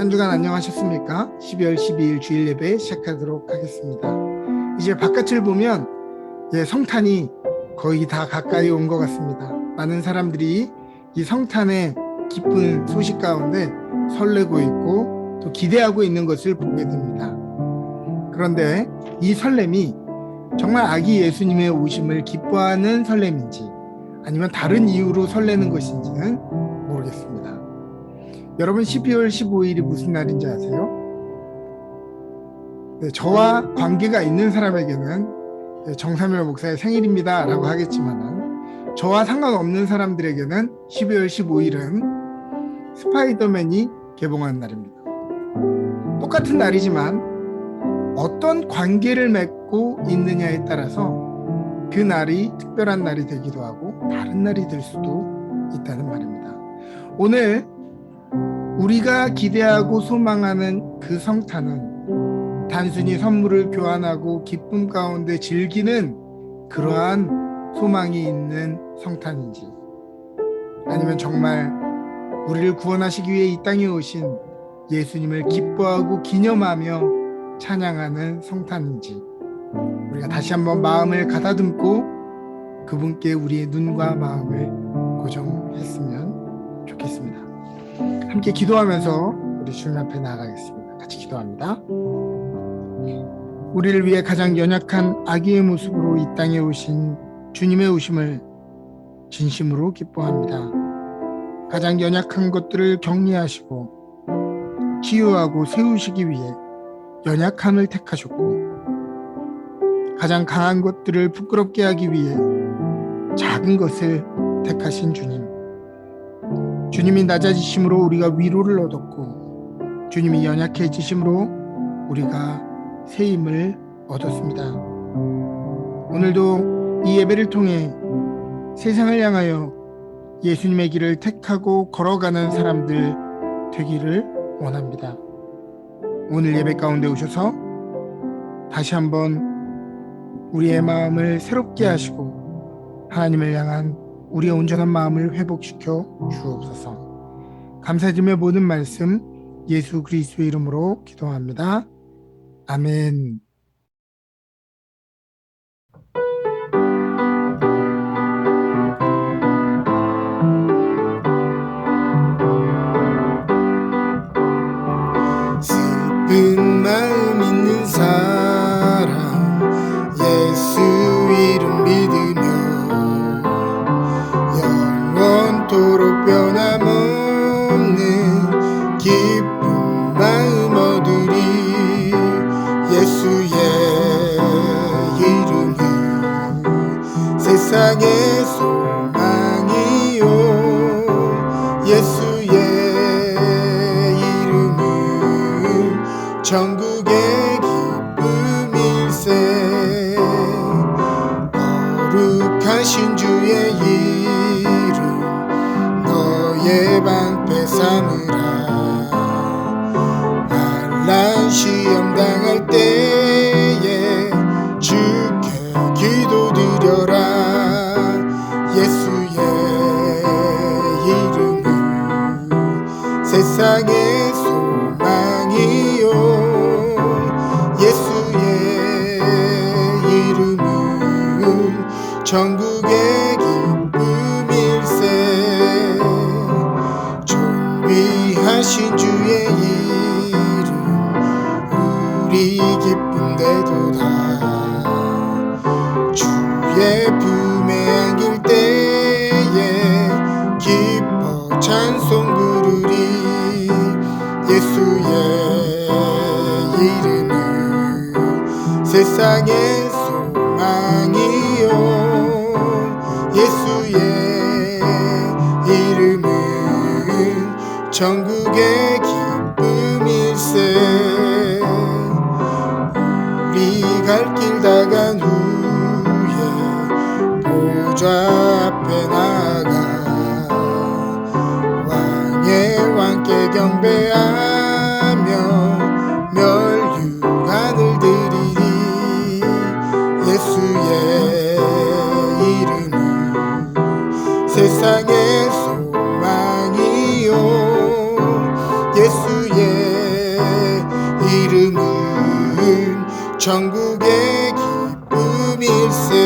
한 주간 안녕하셨습니까? 12월 12일 주일 예배 시작하도록 하겠습니다. 이제 바깥을 보면 성탄이 거의 다 가까이 온 것 같습니다. 많은 사람들이 이 성탄의 기쁜 소식 가운데 설레고 있고 또 기대하고 있는 것을 보게 됩니다. 그런데 이 설렘이 정말 아기 예수님의 오심을 기뻐하는 설렘인지 아니면 다른 이유로 설레는 것인지는 모르겠습니다. 여러분, 12월 15일이 무슨 날인지 아세요? 저와 관계가 있는 사람에게는 정사면 목사의 생일입니다 라고 하겠지만, 저와 상관없는 사람들에게는 12월 15일은 스파이더맨이 개봉한 날입니다. 똑같은 날이지만 어떤 관계를 맺고 있느냐에 따라서 그 날이 특별한 날이 되기도 하고 다른 날이 될 수도 있다는 말입니다. 오늘 우리가 기대하고 소망하는 그 성탄은 단순히 선물을 교환하고 기쁨 가운데 즐기는 그러한 소망이 있는 성탄인지, 아니면 정말 우리를 구원하시기 위해 이 땅에 오신 예수님을 기뻐하고 기념하며 찬양하는 성탄인지, 우리가 다시 한번 마음을 가다듬고 그분께 우리의 눈과 마음을 고정했으면 좋겠습니다. 함께 기도하면서 우리 주님 앞에 나아가겠습니다. 같이 기도합니다. 우리를 위해 가장 연약한 아기의 모습으로 이 땅에 오신 주님의 오심을 진심으로 기뻐합니다. 가장 연약한 것들을 격리하시고 치유하고 세우시기 위해 연약함을 택하셨고, 가장 강한 것들을 부끄럽게 하기 위해 작은 것을 택하신 주님. 주님이 낮아지심으로 우리가 위로를 얻었고, 주님이 연약해지심으로 우리가 새 힘을 얻었습니다. 오늘도 이 예배를 통해 세상을 향하여 예수님의 길을 택하고 걸어가는 사람들 되기를 원합니다. 오늘 예배 가운데 오셔서 다시 한번 우리의 마음을 새롭게 하시고 하나님을 향한 우리의 온전한 마음을 회복시켜 주옵소서. 감사드리며 모든 말씀 예수 그리스도의 이름으로 기도합니다. 아멘. 슬픈 마음 있는 사람 예수 이름 믿으며 영원토록 변함없는 기쁜 마음 얻으리. 예수의 이름은 세상의 소망이요, 예수의 이름은 천국의 기쁨일세. 거룩하신 주의 이름 너의 방패 삼으라. 환난 시험 당할 때에 주께 기도드려라. 예수의 이름은 세상의 소망이요, 예수의 이름은 천국의 기쁨일세. 존귀하신 주의 이름 우리 기쁨되도다. 주의 품에 안길 때에 기뻐 찬송 부르리. 예수의 이름은 세상의 소망이요, 예수의 이름은 천국의 기쁨일세. 우리 갈 길 다 간 후에 보좌 앞에 나가 왕의 왕께 경배하며 멸류관을 드리리. 예수의 이름은 세상의 소망이요, 예수의 천국의 기쁨일세.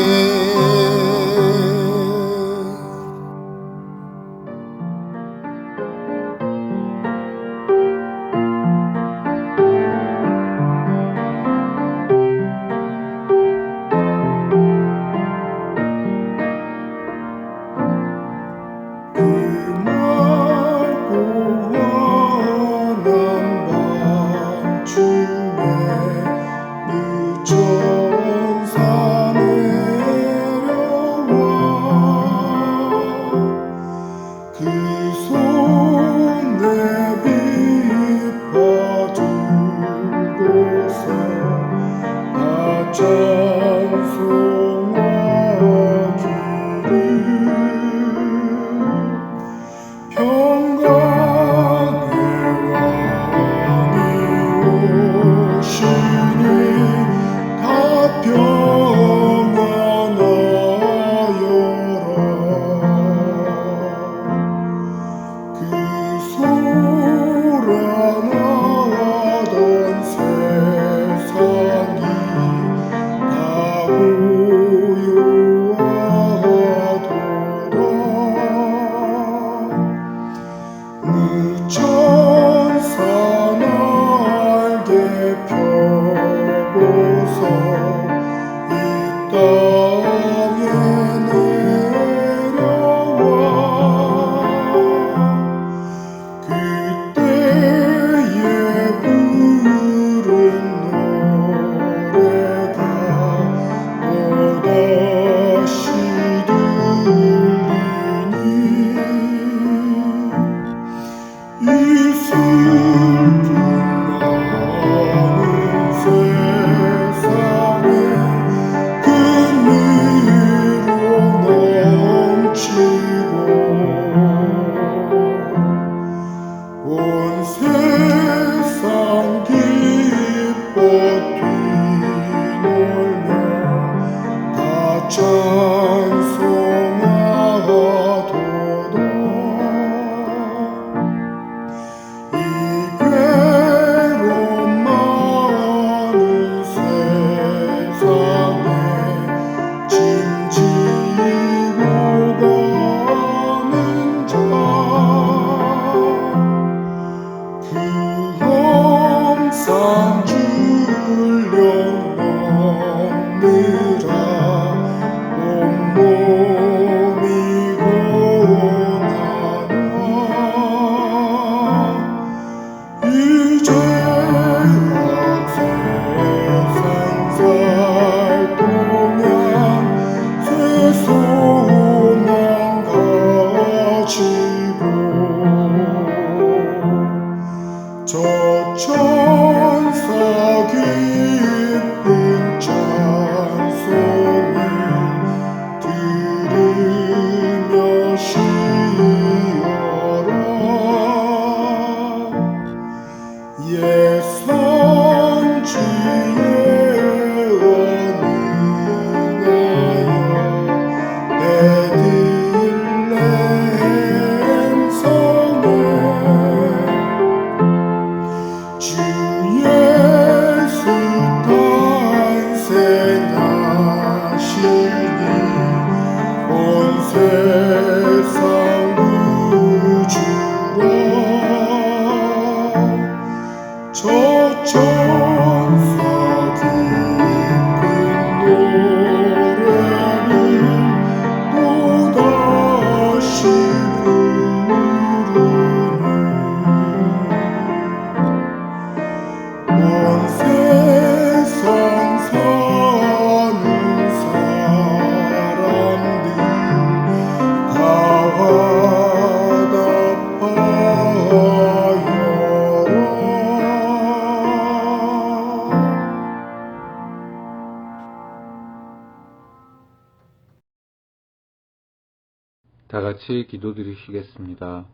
다 같이 기도드리시겠습니다.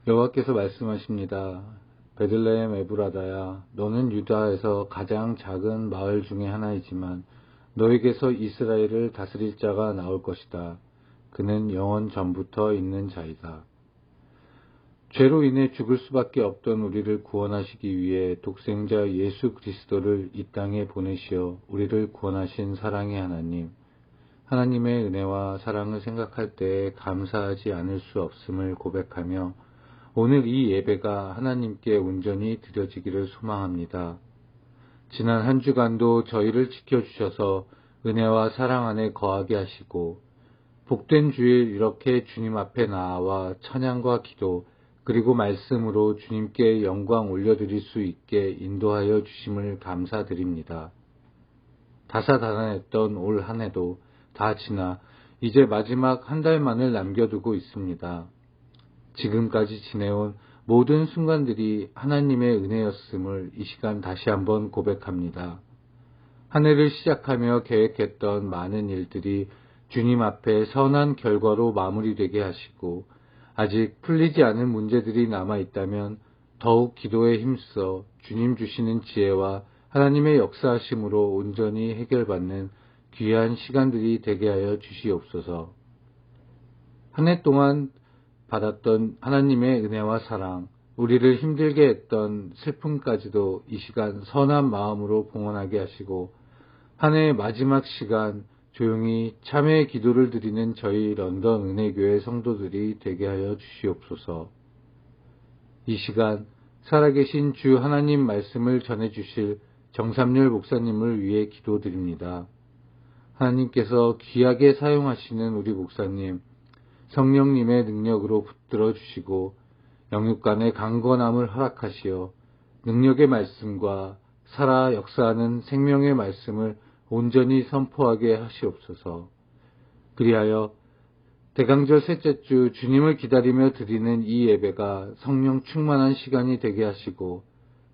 여호와께서 말씀하십니다. 베들레헴 에브라다야, 너는 유다에서 가장 작은 마을 중에 하나이지만 너에게서 이스라엘을 다스릴 자가 나올 것이다. 그는 영원 전부터 있는 자이다. 죄로 인해 죽을 수밖에 없던 우리를 구원하시기 위해 독생자 예수 그리스도를 이 땅에 보내시어 우리를 구원하신 사랑의 하나님, 하나님의 은혜와 사랑을 생각할 때에 감사하지 않을 수 없음을 고백하며 오늘 이 예배가 하나님께 온전히 드려지기를 소망합니다. 지난 한 주간도 저희를 지켜주셔서 은혜와 사랑 안에 거하게 하시고 복된 주일 이렇게 주님 앞에 나아와 찬양과 기도 그리고 말씀으로 주님께 영광 올려드릴 수 있게 인도하여 주심을 감사드립니다. 다사다난했던 올 한 해도 다 지나 이제 마지막 한 달만을 남겨두고 있습니다. 지금까지 지내온 모든 순간들이 하나님의 은혜였음을 이 시간 다시 한번 고백합니다. 한 해를 시작하며 계획했던 많은 일들이 주님 앞에 선한 결과로 마무리되게 하시고 아직 풀리지 않은 문제들이 남아있다면 더욱 기도에 힘써 주님 주시는 지혜와 하나님의 역사하심으로 온전히 해결받는 귀한 시간들이 되게 하여 주시옵소서. 한 해 동안 받았던 하나님의 은혜와 사랑, 우리를 힘들게 했던 슬픔까지도 이 시간 선한 마음으로 봉헌하게 하시고 한 해의 마지막 시간 조용히 참회의 기도를 드리는 저희 런던 은혜교회 성도들이 되게 하여 주시옵소서. 이 시간 살아계신 주 하나님 말씀을 전해주실 정삼열 목사님을 위해 기도드립니다. 하나님께서 귀하게 사용하시는 우리 목사님, 성령님의 능력으로 붙들어 주시고 영육간의 강건함을 허락하시어 능력의 말씀과 살아 역사하는 생명의 말씀을 온전히 선포하게 하시옵소서. 그리하여 대강절 셋째 주 주님을 기다리며 드리는 이 예배가 성령 충만한 시간이 되게 하시고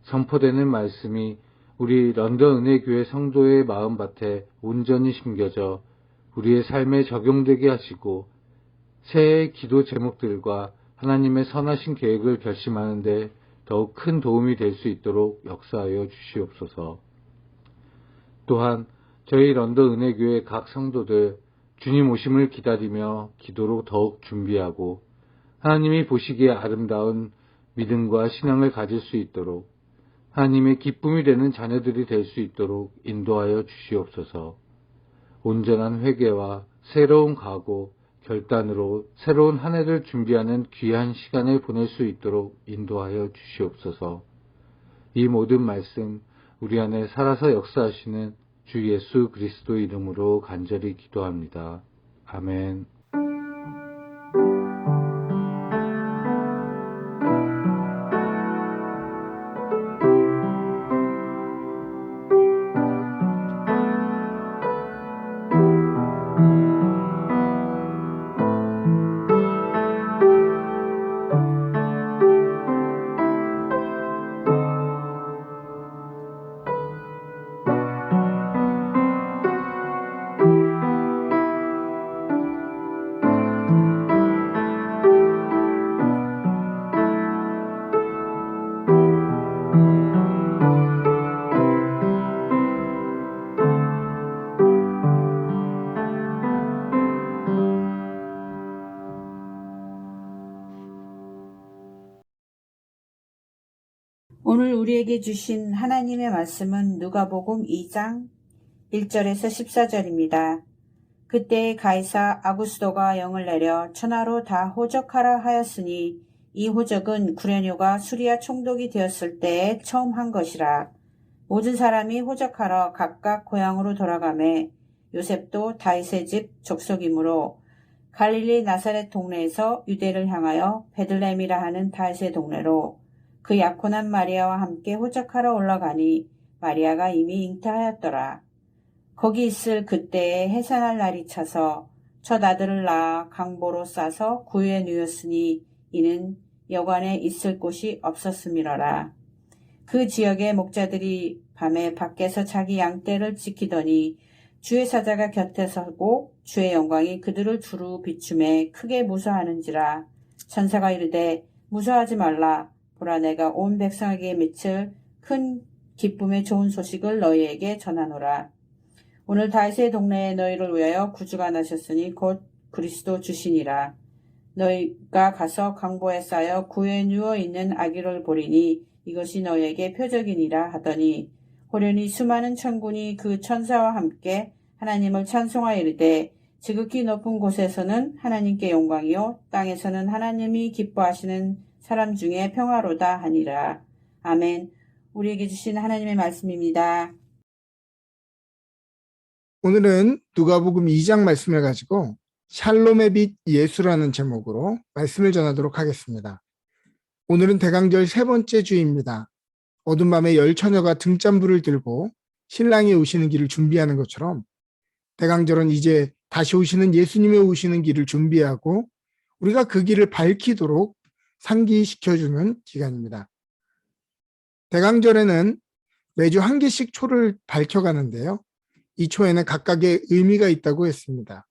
선포되는 말씀이 우리 런던 은혜교회 성도의 마음밭에 온전히 심겨져 우리의 삶에 적용되게 하시고 새해의 기도 제목들과 하나님의 선하신 계획을 결심하는 데 더욱 큰 도움이 될 수 있도록 역사하여 주시옵소서. 또한 저희 런던 은혜교회 각 성도들 주님 오심을 기다리며 기도로 더욱 준비하고 하나님이 보시기에 아름다운 믿음과 신앙을 가질 수 있도록 하나님의 기쁨이 되는 자녀들이 될 수 있도록 인도하여 주시옵소서. 온전한 회개와 새로운 각오, 결단으로 새로운 한 해를 준비하는 귀한 시간을 보낼 수 있도록 인도하여 주시옵소서. 이 모든 말씀 우리 안에 살아서 역사하시는 주 예수 그리스도 이름으로 간절히 기도합니다. 아멘. 오늘 우리에게 주신 하나님의 말씀은 누가복음 2장 1절에서 14절입니다. 그때 가이사 아구스도가 영을 내려 천하로 다 호적하라 하였으니 이 호적은 구레뇨가 수리아 총독이 되었을 때에 처음 한 것이라. 모든 사람이 호적하러 각각 고향으로 돌아가매 요셉도 다윗의 집 족속이므로 갈릴리 나사렛 동네에서 유대를 향하여 베들레헴이라 하는 다윗의 동네로 그 약혼한 마리아와 함께 호적하러 올라가니 마리아가 이미 잉태하였더라. 거기 있을 그때에 해산할 날이 차서 첫 아들을 낳아 강보로 싸서 구유에 누였으니 이는 여관에 있을 곳이 없었음이러라. 그 지역의 목자들이 밤에 밖에서 자기 양떼를 지키더니 주의 사자가 곁에 서고 주의 영광이 그들을 두루 비춤에 크게 무서워하는지라. 천사가 이르되 무서워하지 말라. 보라 내가 온 백성에게 미칠 큰 기쁨의 좋은 소식을 너희에게 전하노라. 오늘 다윗의 동네에 너희를 위하여 구주가 나셨으니 곧 그리스도 주시니라. 너희가 가서 강보에 쌓여 구에 누워 있는 아기를 보리니 이것이 너희에게 표적이니라 하더니 호련히 수많은 천군이 그 천사와 함께 하나님을 찬송하여 이르되 지극히 높은 곳에서는 하나님께 영광이요 땅에서는 하나님이 기뻐하시는 사람 중에 평화로다 하니라. 아멘. 우리에게 주신 하나님의 말씀입니다. 오늘은 누가복음 2장 말씀을 가지고 샬롬의 빛 예수라는 제목으로 말씀을 전하도록 하겠습니다. 오늘은 대강절 세 번째 주입니다. 어둠 밤에 열 처녀가 등잔불을 들고 신랑이 오시는 길을 준비하는 것처럼 대강절은 이제 다시 오시는 예수님의 오시는 길을 준비하고 우리가 그 길을 밝히도록 상기시켜주는 기간입니다. 대강절에는 매주 한 개씩 초를 밝혀가는데요. 이 초에는 각각의 의미가 있다고 했습니다.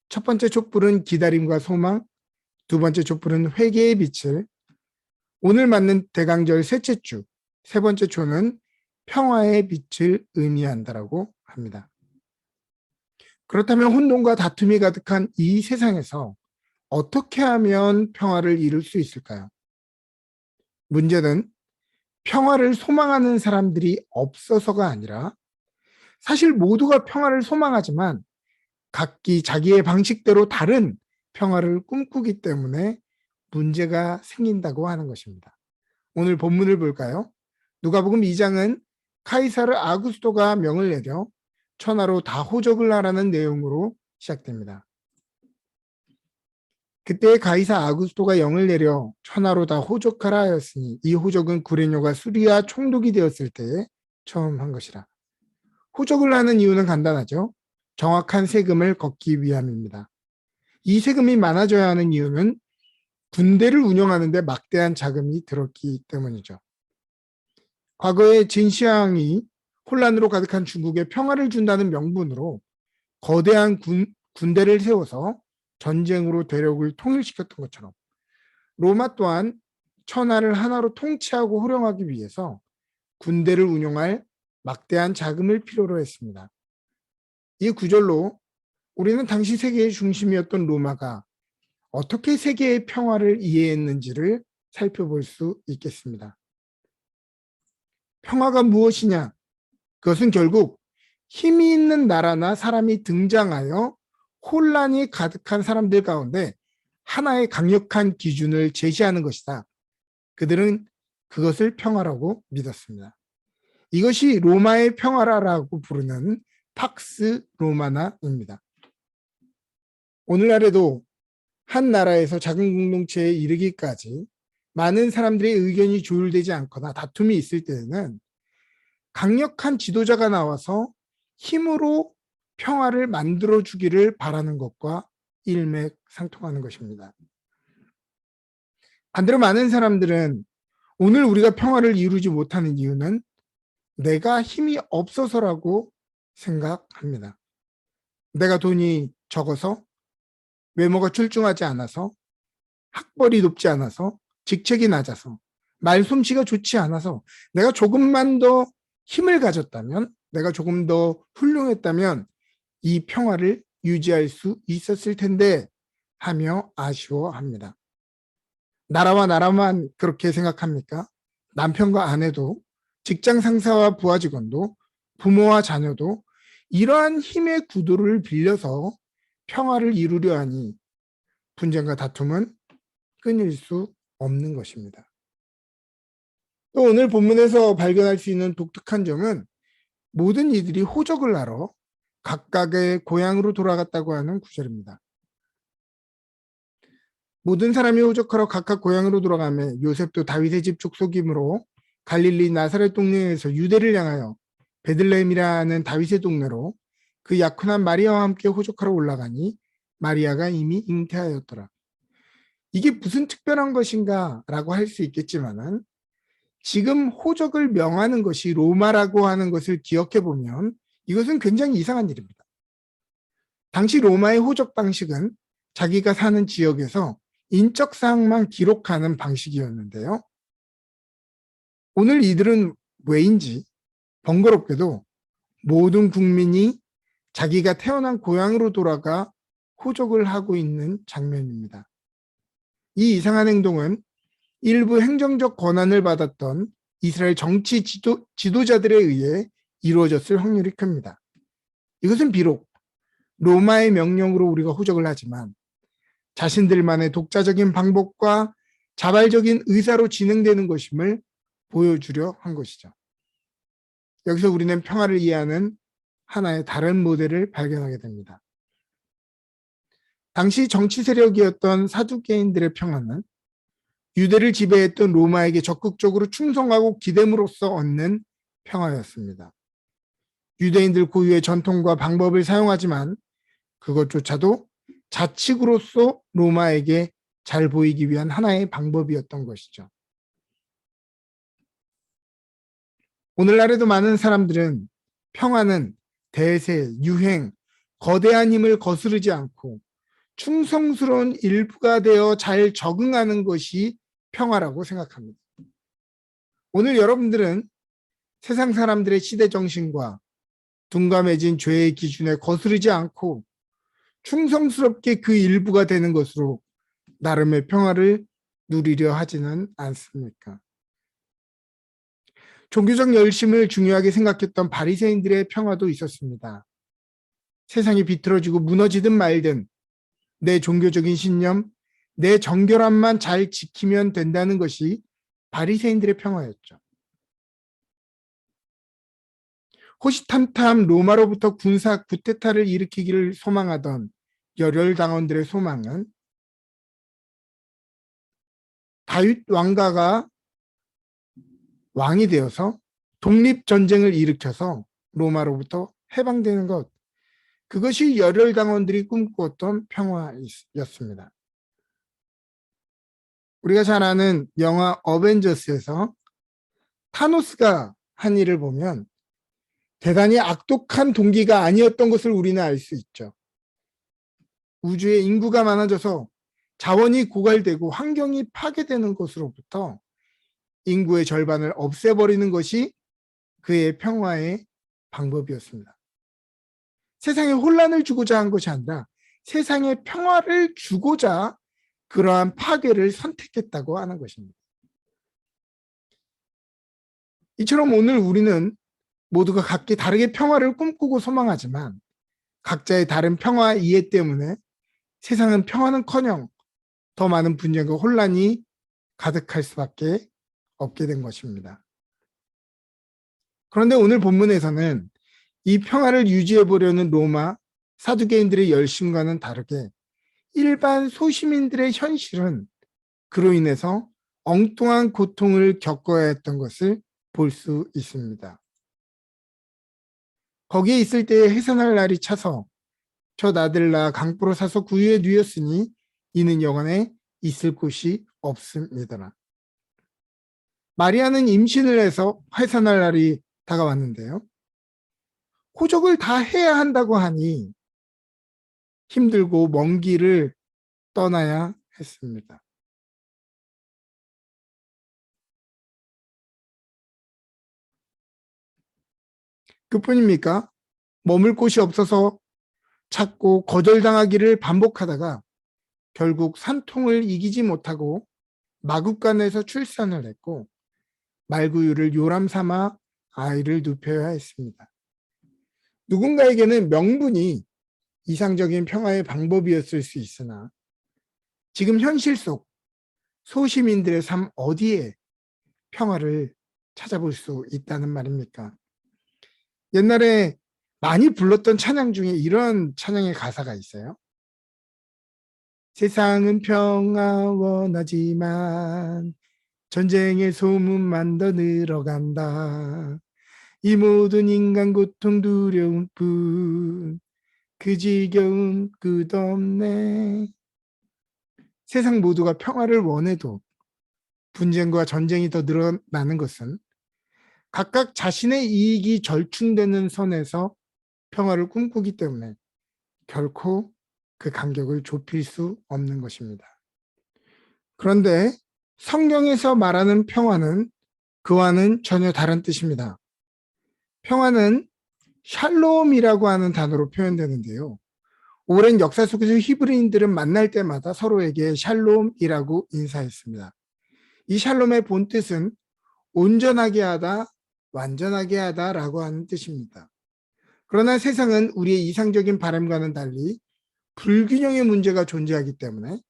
첫 번째 촛불은 기다림과 소망, 두 번째 촛불은 회개의 빛을, 오늘 맞는 대강절 셋째 주, 세 번째 초는 평화의 빛을 의미한다라고 합니다. 그렇다면 혼돈과 다툼이 가득한 이 세상에서 어떻게 하면 평화를 이룰 수 있을까요? 문제는 평화를 소망하는 사람들이 없어서가 아니라 사실 모두가 평화를 소망하지만 각기 자기의 방식대로 다른 평화를 꿈꾸기 때문에 문제가 생긴다고 하는 것입니다. 오늘 본문을 볼까요? 누가복음 2장은 카이사르 아구스토가 명을 내려 천하로 다 호적을 하라는 내용으로 시작됩니다. 그때 가이사 아구스토가 영을 내려 천하로 다 호적하라 하였으니 이 호적은 구레뇨가 수리와 총독이 되었을 때에 처음 한 것이라. 호적을 하는 이유는 간단하죠. 정확한 세금을 걷기 위함입니다. 이 세금이 많아져야 하는 이유는 군대를 운영하는 데 막대한 자금이 들었기 때문이죠. 과거에 진시황이 혼란으로 가득한 중국에 평화를 준다는 명분으로 거대한 군대를 세워서 전쟁으로 대륙을 통일시켰던 것처럼 로마 또한 천하를 하나로 통치하고 호령하기 위해서 군대를 운용할 막대한 자금을 필요로 했습니다. 이 구절로 우리는 당시 세계의 중심이었던 로마가 어떻게 세계의 평화를 이해했는지를 살펴볼 수 있겠습니다. 평화가 무엇이냐? 그것은 결국 힘이 있는 나라나 사람이 등장하여 혼란이 가득한 사람들 가운데 하나의 강력한 기준을 제시하는 것이다. 그들은 그것을 평화라고 믿었습니다. 이것이 로마의 평화라고 부르는 팍스 로마나입니다. 오늘날에도 한 나라에서 작은 공동체에 이르기까지 많은 사람들의 의견이 조율되지 않거나 다툼이 있을 때에는 강력한 지도자가 나와서 힘으로 평화를 만들어주기를 바라는 것과 일맥상통하는 것입니다. 반대로 많은 사람들은 오늘 우리가 평화를 이루지 못하는 이유는 내가 힘이 없어서라고 생각합니다. 내가 돈이 적어서, 외모가 출중하지 않아서, 학벌이 높지 않아서, 직책이 낮아서, 말솜씨가 좋지 않아서, 내가 조금만 더 힘을 가졌다면, 내가 조금 더 훌륭했다면 이 평화를 유지할 수 있었을 텐데 하며 아쉬워합니다. 나라와 나라만 그렇게 생각합니까? 남편과 아내도, 직장 상사와 부하 직원도, 부모와 자녀도 이러한 힘의 구도를 빌려서 평화를 이루려 하니 분쟁과 다툼은 끊일 수 없는 것입니다. 또 오늘 본문에서 발견할 수 있는 독특한 점은 모든 이들이 호적을 하러 각각의 고향으로 돌아갔다고 하는 구절입니다. 모든 사람이 호적하러 각각 고향으로 돌아가며 요셉도 다윗의 집 족속이므로 갈릴리 나사렛 동네에서 유대를 향하여 베들레헴이라는 다윗의 동네로 그 약혼한 마리아와 함께 호적하러 올라가니 마리아가 이미 잉태하였더라. 이게 무슨 특별한 것인가 라고 할 수 있겠지만은 지금 호적을 명하는 것이 로마라고 하는 것을 기억해 보면 이것은 굉장히 이상한 일입니다. 당시 로마의 호적 방식은 자기가 사는 지역에서 인적 사항만 기록하는 방식이었는데요. 오늘 이들은 왜인지 번거롭게도 모든 국민이 자기가 태어난 고향으로 돌아가 호적을 하고 있는 장면입니다. 이 이상한 행동은 일부 행정적 권한을 받았던 이스라엘 정치 지도자들에 의해 이루어졌을 확률이 큽니다. 이것은 비록 로마의 명령으로 우리가 호적을 하지만 자신들만의 독자적인 방법과 자발적인 의사로 진행되는 것임을 보여주려 한 것이죠. 여기서 우리는 평화를 이해하는 하나의 다른 모델을 발견하게 됩니다. 당시 정치 세력이었던 사두개인들의 평화는 유대를 지배했던 로마에게 적극적으로 충성하고 기댐으로써 얻는 평화였습니다. 유대인들 고유의 전통과 방법을 사용하지만 그것조차도 자치구로서 로마에게 잘 보이기 위한 하나의 방법이었던 것이죠. 오늘날에도 많은 사람들은 평화는 대세, 유행, 거대한 힘을 거스르지 않고 충성스러운 일부가 되어 잘 적응하는 것이 평화라고 생각합니다. 오늘 여러분들은 세상 사람들의 시대 정신과 둔감해진 죄의 기준에 거스르지 않고 충성스럽게 그 일부가 되는 것으로 나름의 평화를 누리려 하지는 않습니까? 종교적 열심을 중요하게 생각했던 바리새인들의 평화도 있었습니다. 세상이 비틀어지고 무너지든 말든 내 종교적인 신념, 내 정결함만 잘 지키면 된다는 것이 바리새인들의 평화였죠. 호시탐탐 로마로부터 군사 쿠데타를 일으키기를 소망하던 열혈당원들의 소망은 다윗 왕가가 왕이 되어서 독립전쟁을 일으켜서 로마로부터 해방되는 것, 그것이 열혈당원들이 꿈꾸었던 평화였습니다. 우리가 잘 아는 영화 어벤져스에서 타노스가 한 일을 보면 대단히 악독한 동기가 아니었던 것을 우리는 알 수 있죠. 우주에 인구가 많아져서 자원이 고갈되고 환경이 파괴되는 것으로부터 인구의 절반을 없애버리는 것이 그의 평화의 방법이었습니다. 세상에 혼란을 주고자 한 것이 아니라 세상에 평화를 주고자 그러한 파괴를 선택했다고 하는 것입니다. 이처럼 오늘 우리는 모두가 각기 다르게 평화를 꿈꾸고 소망하지만 각자의 다른 평화 이해 때문에 세상은 평화는커녕 더 많은 분쟁과 혼란이 가득할 수밖에 없게 된 것입니다. 그런데 오늘 본문에서는 이 평화를 유지해 보려는 로마 사두개인들의 열심과는 다르게 일반 소시민들의 현실은 그로 인해서 엉뚱한 고통을 겪어야 했던 것을 볼 수 있습니다. 거기에 있을 때에 해산할 날이 차서 저 나들라 강보로 사서 구유에 누였으니 이는 영원에 있을 곳이 없습니다. 마리아는 임신을 해서 해산할 날이 다가왔는데요. 호적을 다 해야 한다고 하니 힘들고 먼 길을 떠나야 했습니다. 그뿐입니까? 머물 곳이 없어서 찾고 거절당하기를 반복하다가 결국 산통을 이기지 못하고 마국간에서 출산을 했고 말구유를 요람 삼아 아이를 눕혀야 했습니다. 누군가에게는 명분이 이상적인 평화의 방법이었을 수 있으나 지금 현실 속 소시민들의 삶 어디에 평화를 찾아볼 수 있다는 말입니까? 옛날에 많이 불렀던 찬양 중에 이런 찬양의 가사가 있어요. 세상은 평화 원하지만 전쟁의 소문만 더 늘어간다. 이 모든 인간 고통 두려운 뿐 그 지겨움 끝없네. 세상 모두가 평화를 원해도 분쟁과 전쟁이 더 늘어나는 것은 각각 자신의 이익이 절충되는 선에서 평화를 꿈꾸기 때문에 결코 그 간격을 좁힐 수 없는 것입니다. 그런데 성경에서 말하는 평화는 그와는 전혀 다른 뜻입니다. 평화는 샬롬이라고 하는 단어로 표현되는데요. 오랜 역사 속에서 히브리인들은 만날 때마다 서로에게 샬롬이라고 인사했습니다. 이 샬롬의 본 뜻은 온전하게 하다, 완전하게 하다라고 하는 뜻입니다. 그러나 세상은 우리의 이상적인 바람과는 달리 불균형의 문제가 존재하기 때문에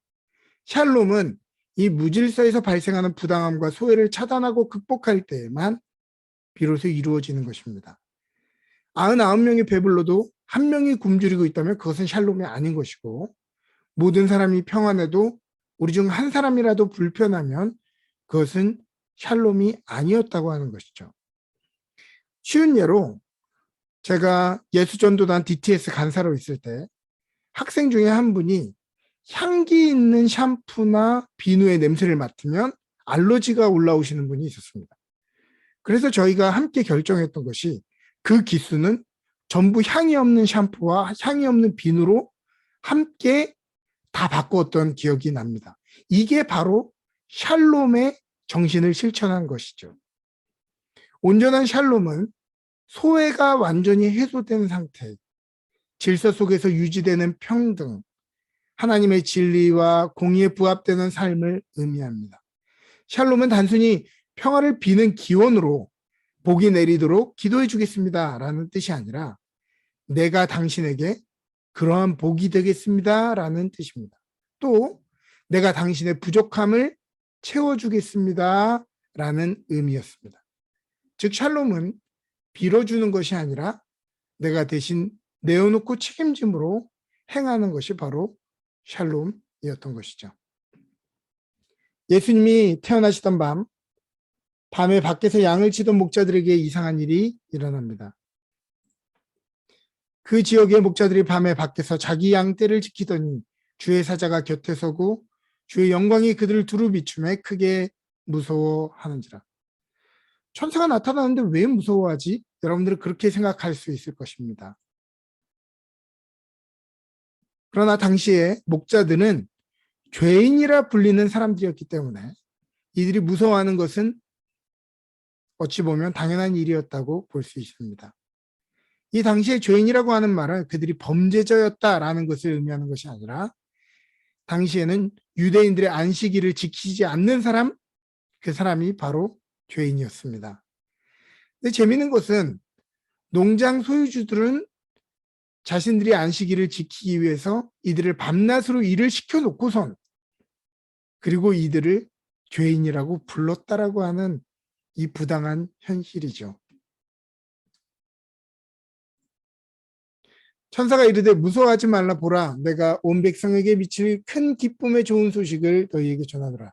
샬롬은 이 무질서에서 발생하는 부당함과 소외를 차단하고 극복할 때에만 비로소 이루어지는 것입니다. 99명이 배불러도 한 명이 굶주리고 있다면 그것은 샬롬이 아닌 것이고, 모든 사람이 평안해도 우리 중 한 사람이라도 불편하면 그것은 샬롬이 아니었다고 하는 것이죠. 쉬운 예로 제가 예수전도단 DTS 간사로 있을 때 학생 중에 한 분이 향기 있는 샴푸나 비누의 냄새를 맡으면 알러지가 올라오시는 분이 있었습니다. 그래서 저희가 함께 결정했던 것이 그 기수는 전부 향이 없는 샴푸와 향이 없는 비누로 함께 다 바꾸었던 기억이 납니다. 이게 바로 샬롬의 정신을 실천한 것이죠. 온전한 샬롬은 소외가 완전히 해소된 상태, 질서 속에서 유지되는 평등, 하나님의 진리와 공의에 부합되는 삶을 의미합니다. 샬롬은 단순히 평화를 비는 기원으로 복이 내리도록 기도해 주겠습니다 라는 뜻이 아니라 내가 당신에게 그러한 복이 되겠습니다 라는 뜻입니다. 또 내가 당신의 부족함을 채워주겠습니다 라는 의미였습니다. 즉 샬롬은 빌어주는 것이 아니라 내가 대신 내어놓고 책임짐으로 행하는 것이 바로 샬롬이었던 것이죠. 예수님이 태어나시던 밤에 밖에서 양을 치던 목자들에게 이상한 일이 일어납니다. 그 지역의 목자들이 밤에 밖에서 자기 양 떼를 지키더니 주의 사자가 곁에 서고 주의 영광이 그들을 두루 비추매 크게 무서워하는지라. 천사가 나타나는데 왜 무서워하지? 여러분들은 그렇게 생각할 수 있을 것입니다. 그러나 당시에 목자들은 죄인이라 불리는 사람들이었기 때문에 이들이 무서워하는 것은 어찌 보면 당연한 일이었다고 볼 수 있습니다. 이 당시에 죄인이라고 하는 말은 그들이 범죄자였다라는 것을 의미하는 것이 아니라 당시에는 유대인들의 안식일을 지키지 않는 사람, 그 사람이 바로 죄인이었습니다. 근데 재미있는 것은 농장 소유주들은 자신들이 안식일을 지키기 위해서 이들을 밤낮으로 일을 시켜놓고선 그리고 이들을 죄인이라고 불렀다라고 하는 이 부당한 현실이죠. 천사가 이르되 무서워하지 말라. 보라, 내가 온 백성에게 미칠 큰 기쁨의 좋은 소식을 너희에게 전하노라.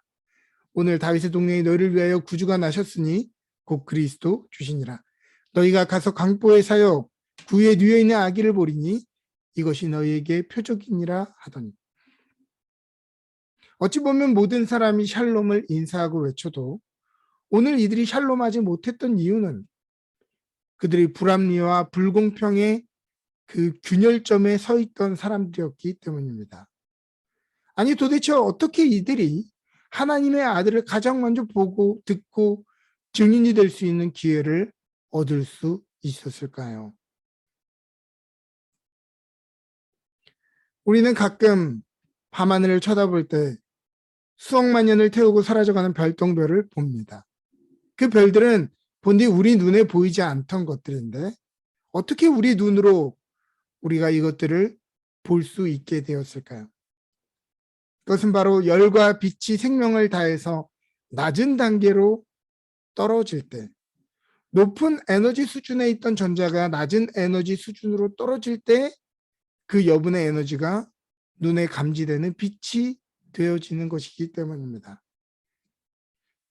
오늘 다윗의 동네에 너희를 위하여 구주가 나셨으니 곧 그리스도 주시니라. 너희가 가서 강보의 사역 구유에 누워 있는 아기를 보리니 이것이 너희에게 표적이니라 하더니. 어찌 보면 모든 사람이 샬롬을 인사하고 외쳐도 오늘 이들이 샬롬하지 못했던 이유는 그들이 불합리와 불공평의 그 균열점에 서 있던 사람들이었기 때문입니다. 아니 도대체 어떻게 이들이 하나님의 아들을 가장 먼저 보고 듣고 증인이 될 수 있는 기회를 얻을 수 있었을까요? 우리는 가끔 밤하늘을 쳐다볼 때 수억만 년을 태우고 사라져가는 별똥별을 봅니다. 그 별들은 본디 우리 눈에 보이지 않던 것들인데 어떻게 우리 눈으로 우리가 이것들을 볼 수 있게 되었을까요? 그것은 바로 열과 빛이 생명을 다해서 낮은 단계로 떨어질 때, 높은 에너지 수준에 있던 전자가 낮은 에너지 수준으로 떨어질 때 그 여분의 에너지가 눈에 감지되는 빛이 되어지는 것이기 때문입니다.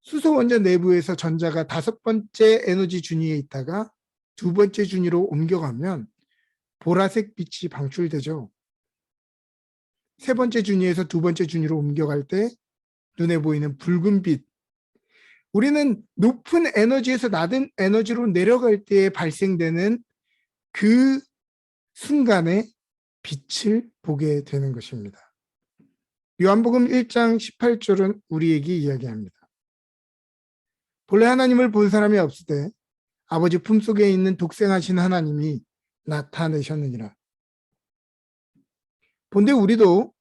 수소 원자 내부에서 전자가 5번째 에너지 준위에 있다가 2번째 준위로 옮겨가면 보라색 빛이 방출되죠. 3번째 준위에서 2번째 준위로 옮겨갈 때 눈에 보이는 붉은 빛. 우리는 높은 에너지에서 낮은 에너지로 내려갈 때 발생되는 그 순간에 빛을 보게 되는 것입니다. 요한복음 1장 18절은 우리에게 이야기합니다. 본래 하나님을 본 사람이 없을 때 아버지 품속에 있는 독생하신 하나님이 나타내셨느니라. 본데 우리도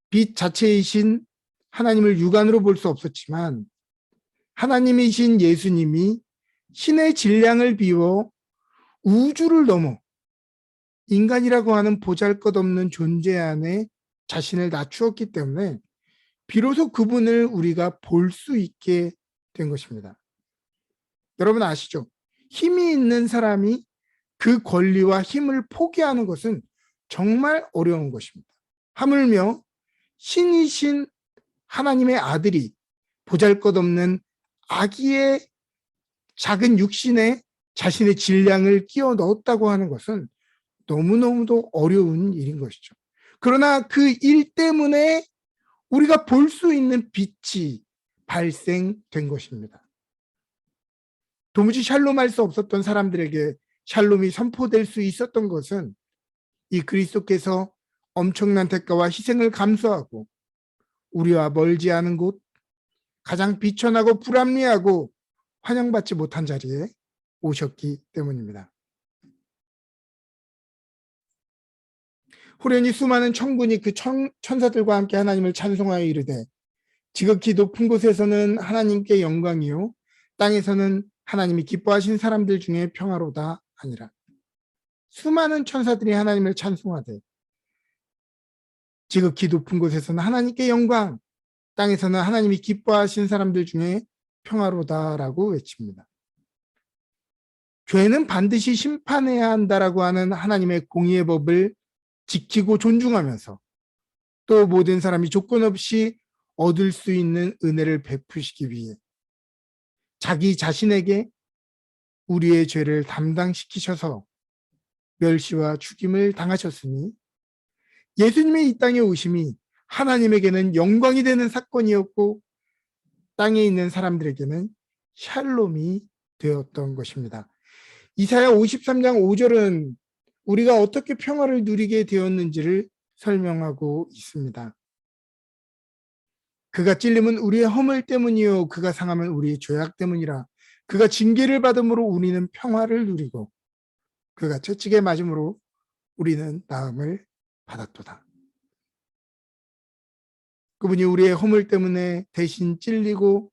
빛 자체이신 하나님을 육안으로 볼 수 없었지만 하나님이신 예수님이 신의 질량을 비워 우주를 넘어 인간이라고 하는 보잘것없는 존재 안에 자신을 낮추었기 때문에 비로소 그분을 우리가 볼 수 있게 된 것입니다. 여러분 아시죠? 힘이 있는 사람이 그 권리와 힘을 포기하는 것은 정말 어려운 것입니다. 하물며 신이신 하나님의 아들이 보잘것없는 아기의 작은 육신에 자신의 질량을 끼워 넣었다고 하는 것은 너무너무도 어려운 일인 것이죠. 그러나 그 일 때문에 우리가 볼 수 있는 빛이 발생된 것입니다. 도무지 샬롬할 수 없었던 사람들에게 샬롬이 선포될 수 있었던 것은 이 그리스도께서 엄청난 대가와 희생을 감수하고 우리와 멀지 않은 곳, 가장 비천하고 불합리하고 환영받지 못한 자리에 오셨기 때문입니다. 호련히 수많은 천군이 그 천사들과 함께 하나님을 찬송하여 이르되 지극히 높은 곳에서는 하나님께 영광이요 땅에서는 하나님이 기뻐하신 사람들 중에 평화로다 하니라. 수많은 천사들이 하나님을 찬송하되 지극히 높은 곳에서는 하나님께 영광, 땅에서는 하나님이 기뻐하신 사람들 중에 평화로다라고 외칩니다. 죄는 반드시 심판해야 한다라고 하는 하나님의 공의의 법을 지키고 존중하면서 또 모든 사람이 조건 없이 얻을 수 있는 은혜를 베푸시기 위해 자기 자신에게 우리의 죄를 담당시키셔서 멸시와 죽임을 당하셨으니 예수님의 이 땅에 오심이 하나님에게는 영광이 되는 사건이었고 땅에 있는 사람들에게는 샬롬이 되었던 것입니다. 이사야 53장 5절은 우리가 어떻게 평화를 누리게 되었는지를 설명하고 있습니다. 그가 찔림은 우리의 허물 때문이요 그가 상함은 우리의 죄악 때문이라. 그가 징계를 받음으로 우리는 평화를 누리고 그가 채찍에 맞음으로 우리는 나음을 받았도다. 그분이 우리의 허물 때문에 대신 찔리고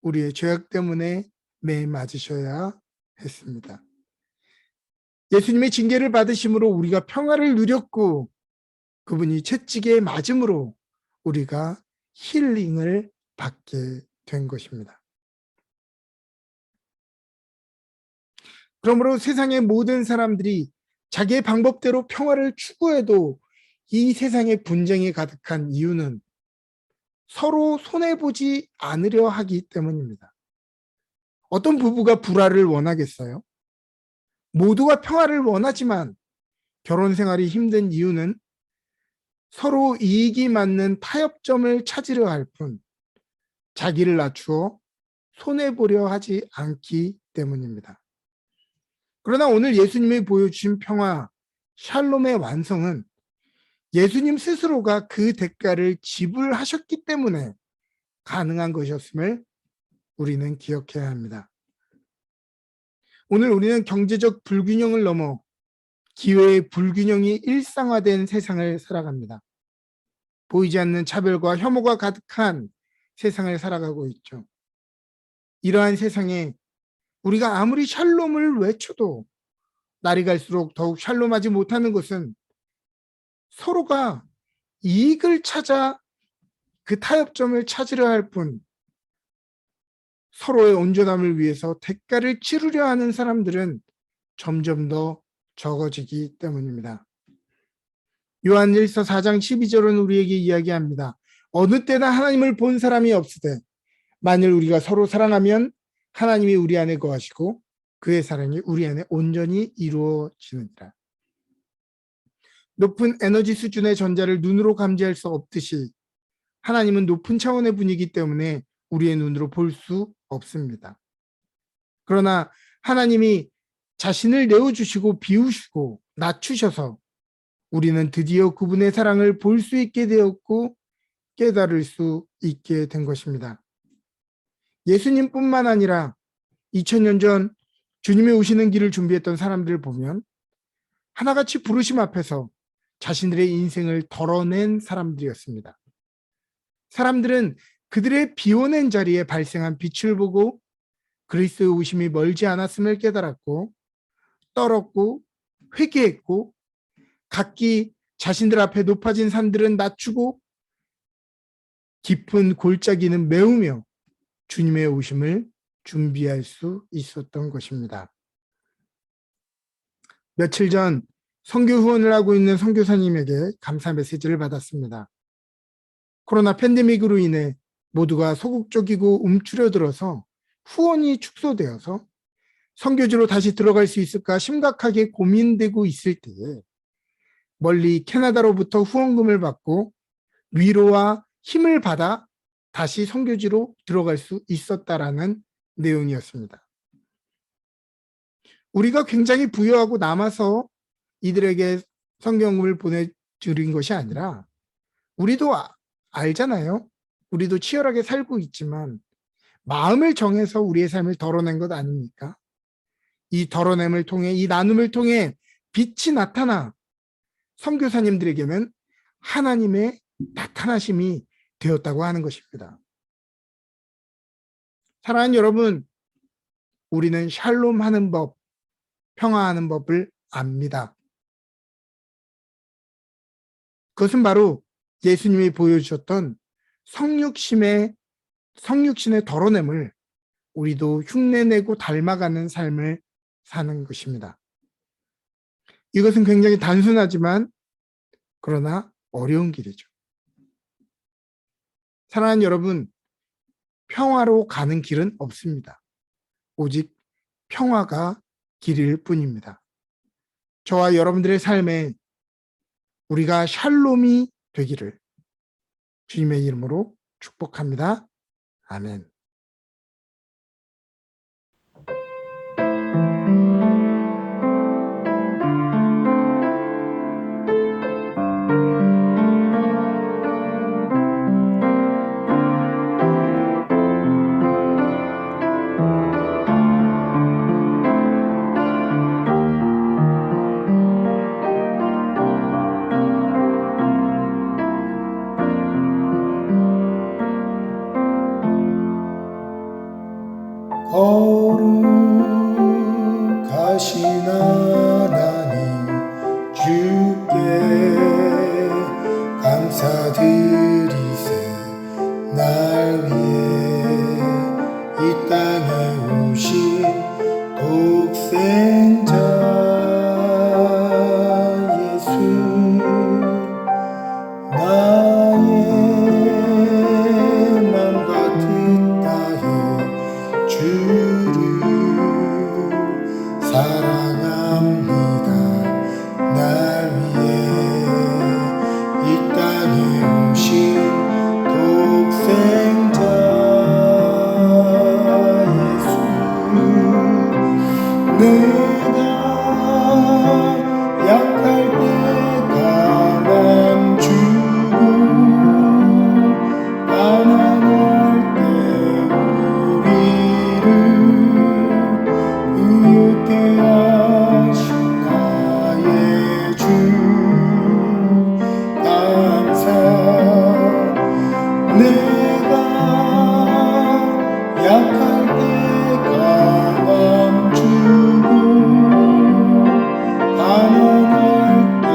우리의 죄악 때문에 매 맞으셔야 했습니다. 예수님의 징계를 받으심으로 우리가 평화를 누렸고 그분이 채찍에 맞음으로 우리가 힐링을 받게 된 것입니다. 그러므로 세상의 모든 사람들이 자기의 방법대로 평화를 추구해도 이 세상에 분쟁이 가득한 이유는 서로 손해보지 않으려 하기 때문입니다. 어떤 부부가 불화를 원하겠어요? 모두가 평화를 원하지만 결혼 생활이 힘든 이유는 서로 이익이 맞는 타협점을 찾으려 할 뿐 자기를 낮추어 손해보려 하지 않기 때문입니다. 그러나 오늘 예수님이 보여주신 평화, 샬롬의 완성은 예수님 스스로가 그 대가를 지불하셨기 때문에 가능한 것이었음을 우리는 기억해야 합니다. 오늘 우리는 경제적 불균형을 넘어 기회의 불균형이 일상화된 세상을 살아갑니다. 보이지 않는 차별과 혐오가 가득한 세상을 살아가고 있죠. 이러한 세상에 우리가 아무리 샬롬을 외쳐도 날이 갈수록 더욱 샬롬하지 못하는 것은 서로가 이익을 찾아 그 타협점을 찾으려 할 뿐 서로의 온전함을 위해서 대가를 치르려 하는 사람들은 점점 더 적어지기 때문입니다. 요한일서 4장 12절은 우리에게 이야기합니다. 어느 때나 하나님을 본 사람이 없으되 만일 우리가 서로 사랑하면 하나님이 우리 안에 거하시고 그의 사랑이 우리 안에 온전히 이루어지느니라. 높은 에너지 수준의 전자를 눈으로 감지할 수 없듯이 하나님은 높은 차원의 분이기 때문에 우리의 눈으로 볼 수 없습니다. 그러나 하나님이 자신을 내어주시고 비우시고 낮추셔서 우리는 드디어 그분의 사랑을 볼 수 있게 되었고 깨달을 수 있게 된 것입니다. 예수님뿐만 아니라 2000년 전 주님이 오시는 길을 준비했던 사람들을 보면 하나같이 부르심 앞에서 자신들의 인생을 덜어낸 사람들이었습니다. 사람들은 그들의 비워낸 자리에 발생한 빛을 보고 그리스도의 오심이 멀지 않았음을 깨달았고 떨었고 회개했고 각기 자신들 앞에 높아진 산들은 낮추고 깊은 골짜기는 메우며 주님의 오심을 준비할 수 있었던 것입니다. 며칠 전 선교 후원을 하고 있는 선교사님에게 감사 메시지를 받았습니다. 코로나 팬데믹으로 인해 모두가 소극적이고 움츠려들어서 후원이 축소되어서 선교지로 다시 들어갈 수 있을까 심각하게 고민되고 있을 때에 멀리 캐나다로부터 후원금을 받고 위로와 힘을 받아 다시 선교지로 들어갈 수 있었다라는 내용이었습니다. 우리가 굉장히 부유하고 남아서 이들에게 선교금을 보내드린 것이 아니라 우리도 알잖아요. 우리도 치열하게 살고 있지만 마음을 정해서 우리의 삶을 덜어낸 것 아닙니까? 이 덜어냄을 통해 이 나눔을 통해 빛이 나타나 선교사님들에게는 하나님의 나타나심이 되었다고 하는 것입니다. 사랑하는 여러분, 우리는 샬롬하는 법, 평화하는 법을 압니다. 그것은 바로 예수님이 보여주셨던 성육신의 덜어냄을 우리도 흉내내고 닮아가는 삶을 사는 것입니다. 이것은 굉장히 단순하지만 그러나 어려운 길이죠. 사랑하는 여러분, 평화로 가는 길은 없습니다. 오직 평화가 길일 뿐입니다. 저와 여러분들의 삶에 우리가 샬롬이 되기를 주님의 이름으로 축복합니다. 아멘. 거룩하신 하나님 주께 감사드리세. 날 위해 이 땅에 오신 독생자 예수, 나의 맘과 뜻 다해 주를 사랑합니다. 날 위해 이 땅에 오신 독생자 예수, 내가 약할 때 강함 주고 가난할 때 우리를 의롭게 하신 나의 주 감사. 내가 약할 때 강함 주고 가난할 때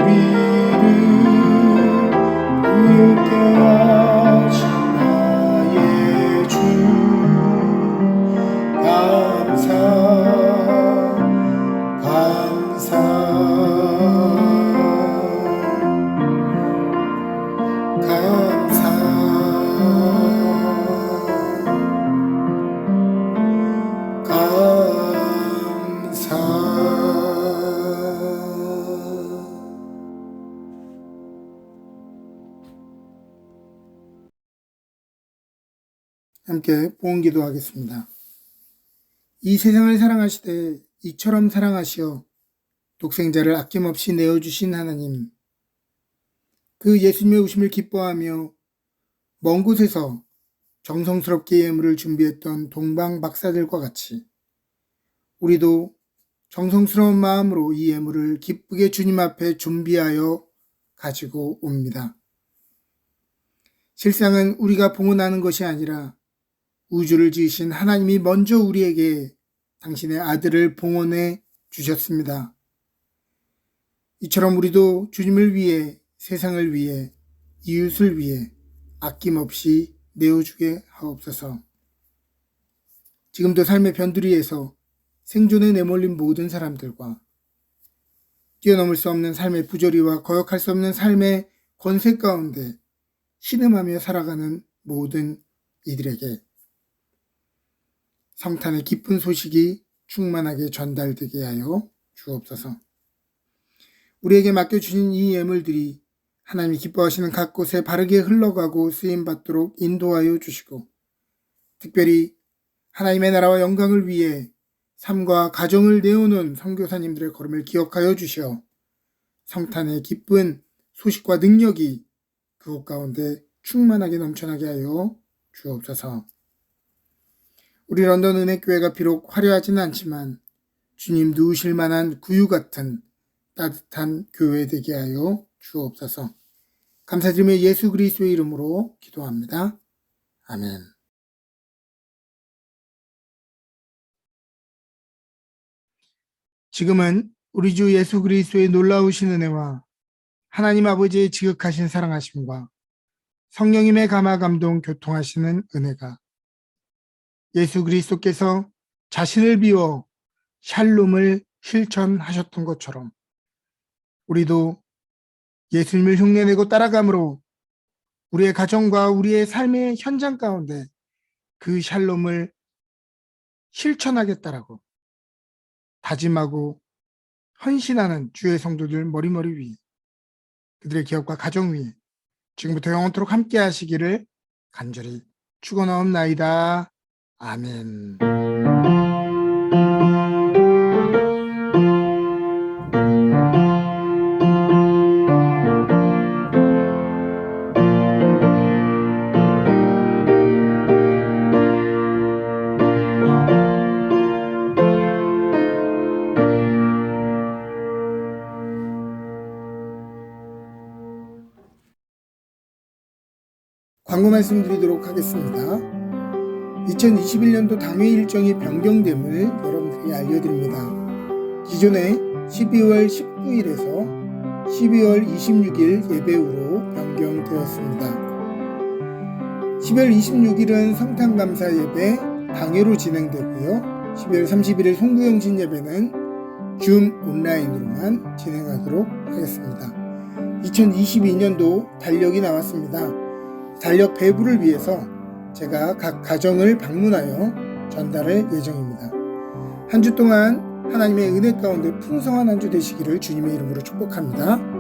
우리를 의롭게 하신 나의 주 감사 감사 감사 감사. 함께 보험 기도하겠습니다. 이 세상을 사랑하시되 이처럼 사랑하시어 독생자를 아낌없이 내어주신 하나님, 그 예수님의 오심을 기뻐하며 먼 곳에서 정성스럽게 예물을 준비했던 동방 박사들과 같이 우리도 정성스러운 마음으로 이 예물을 기쁘게 주님 앞에 준비하여 가지고 옵니다. 실상은 우리가 봉헌하는 것이 아니라 우주를 지으신 하나님이 먼저 우리에게 당신의 아들을 봉헌해 주셨습니다. 이처럼 우리도 주님을 위해, 세상을 위해, 이웃을 위해 아낌없이 내어주게 하옵소서. 지금도 삶의 변두리에서 생존에 내몰린 모든 사람들과 뛰어넘을 수 없는 삶의 부조리와 거역할 수 없는 삶의 권세 가운데 신음하며 살아가는 모든 이들에게 성탄의 기쁜 소식이 충만하게 전달되게 하여 주옵소서. 우리에게 맡겨주신 이 예물들이 하나님이 기뻐하시는 각 곳에 바르게 흘러가고 쓰임받도록 인도하여 주시고, 특별히 하나님의 나라와 영광을 위해 삶과 가정을 내어놓은 선교사님들의 걸음을 기억하여 주시어 성탄의 기쁜 소식과 능력이 그곳 가운데 충만하게 넘쳐나게 하여 주옵소서. 우리 런던 은혜교회가 비록 화려하지는 않지만 주님 누우실 만한 구유 같은 따뜻한 교회 되게 하여 주옵소서. 감사드리며 예수 그리스도의 이름으로 기도합니다. 아멘. 지금은 우리 주 예수 그리스도의 놀라우신 은혜와 하나님 아버지의 지극하신 사랑하심과 성령님의 감화 감동 교통하시는 은혜가 예수 그리스도께서 자신을 비워 샬롬을 실천하셨던 것처럼 우리도 예수님을 흉내내고 따라감으로 우리의 가정과 우리의 삶의 현장 가운데 그 샬롬을 실천하겠다라고 다짐하고 헌신하는 주의 성도들 머리머리 위에, 그들의 기업과 가정 위에 지금부터 영원토록 함께 하시기를 간절히 축원하옵나이다. 아멘. 광고 말씀드리도록 하겠습니다. 2021년도 당회 일정이 변경됨을 여러분들에게 알려드립니다. 기존에 12월 19일에서 12월 26일 예배후로 변경되었습니다. 12월 26일은 성탄감사 예배 당회로 진행되고요. 12월 31일 송구영신 예배는 줌 온라인으로만 진행하도록 하겠습니다. 2022년도 달력이 나왔습니다. 달력 배부를 위해서 제가 각 가정을 방문하여 전달할 예정입니다. 한 주 동안 하나님의 은혜 가운데 풍성한 한 주 되시기를 주님의 이름으로 축복합니다.